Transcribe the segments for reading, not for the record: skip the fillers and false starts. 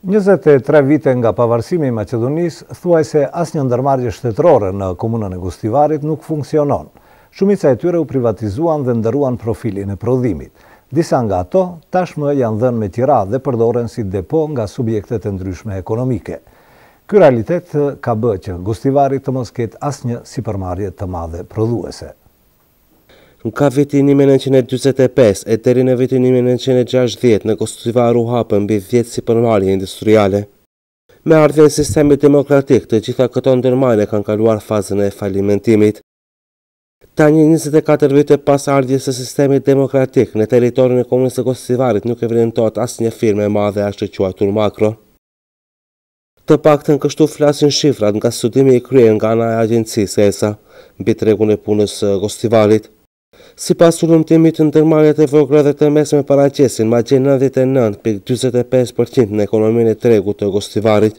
23 vite nga pavarësimi i Maqedonisë, thuajse asnjë ndërmarrje shtetërore në komunën e Gostivarit nuk funksionon. Shumica e tyre u privatizuan dhe ndëruan profilin e prodhimit. Disa nga ato tashmë janë dhënë me qira dhe përdoren si depo nga subjektet e ndryshme ekonomike. Ky realitet ka bërë që Gostivari të mos ketë asnjë sipërmarrje të madhe prodhuese. Nga vitin 1945 e deri në vitin 1960 në Gostivar u hapën mbi 10 sipërmarrje industriale. Me ardhjen e sistemit demokratik, të gjitha këto ndërmarrje kanë kaluar fazën e falimentimit. Tani 24 vite pas ardhjes së sistemit demokratik, në territorin e komunës së Gostivarit nuk evidentohet asnjë firmë e madhe ashtu quajtur makro. Të paktën kështu flasin shifrat nga studimi i kryer nga ana e agjencisë ESA mbi tregun e punës së Gostivarit. Sipas ulëmtimit të ndërmarrjet e vogla dhe të mesme paraqesin ma gjen 99.45% në ekonominë e tregut të Gostivarit.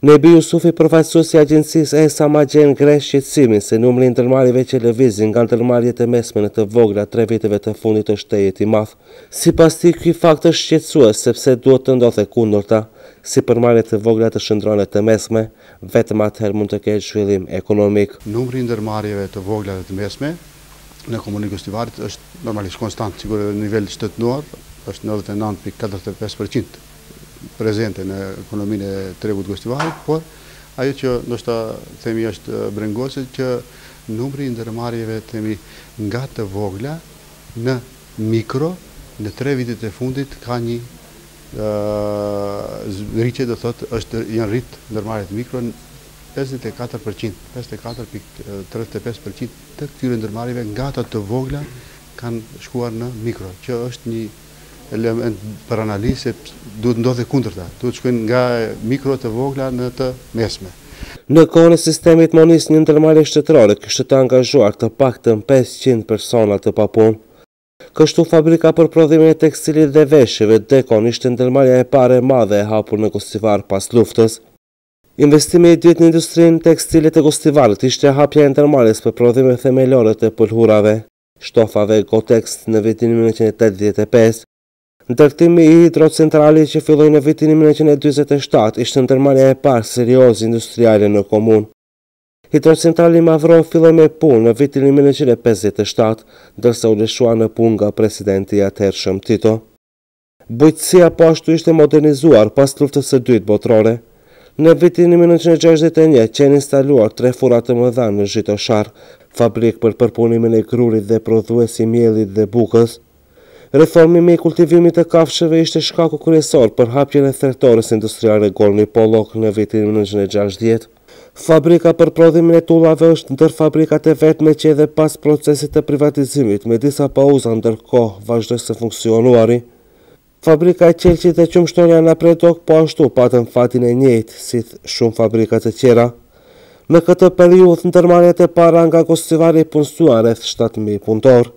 Nebi Jusufi, përfaqësuesi i agjencisë ESA, ma gjen gresh shqetësimin se numri i ndërmarrjeve që lëvizin nga ndërmarrjet e mesme në të vogla 3 viteve të fundit është tejet i madh. Sipas tij, ky fakt është shqetësues sepse duhet të ndodhte kundërta. Sipërmarrjet e vogla të shndrohen të mesme, vetëm atëherë mund të ketë zhvillim ekonomik. Numri i ndërmarrjeve të vogla dhe të mesme në komunën e Gostivarit është normalisht konstant, sigurisht në nivel shtetëror është 99.45% prezente në ekonominë e tregut Gostivarit, por ajo që ndoshta themi është brengose që numri i ndërmarrjeve themi nga të vogla në mikro në 3 vitet e fundit ka një rritje, do thotë janë rrit ndërmarrjet mikro 54%, 54.35% të këtyre ndërmarrjeve nga ato të vogla kanë shkuar në mikro, që është një element për analizë, duhet ndodhe kundërta, duhet shkojnë nga mikro të vogla në të mesme. Në kohën e sistemit monis një ndërmarrje shtetërore kishte të angazhuar të paktën 500 persona të papunë. Kështu fabrika për prodhimin e tekstilit dhe veshjeve Dekon ishte ndërmarrja e parë e madhe e hapur në Gostivar pas luftës. Investimi i dytë në industrinë tekstile të Gostivarit ishte hapja e ndërmarrjes për prodhime themelore të pulhurave, shtofave Gotex në vitin 1985. Ndërtimi i hidrocentrale që filloi në vitin 1947 ishte ndërmarrja e parë serioze industriale në komunë. Hidrocentrali Mavro filloi me punë në vitin 1957, ndërsa u lëshua në punë nga presidenti i atëhershëm Tito. Bujqësia po ashtu ishte modernizuar pas luftës së dytë botërore. Në vitin 1961 qenë instaluar 3 furra të mëdha në Zhitoshar, fabrikë për përpunimin e grurit dhe prodhuesi miellit dhe bukës. Reformimi i kultivimit të kafshëve ishte shkaku kryesor për hapjen e thertores industriale Gorni Pollok në vitin 1960. Fabrika për prodhimin e tullave është ndër fabrikat e vetme që edhe pas procesit të privatizimit me disa pauza ndërkohë vazhdoi së funksionuari. Fabrika e qelqit dhe qumshtoria në Predok po ashtu patën fatin e njëjtë si shumë fabrikat e tjera. Në këtë periudhë ndërmarrjet e para nga Gostivari punësuan rreth 7.000 punëtor.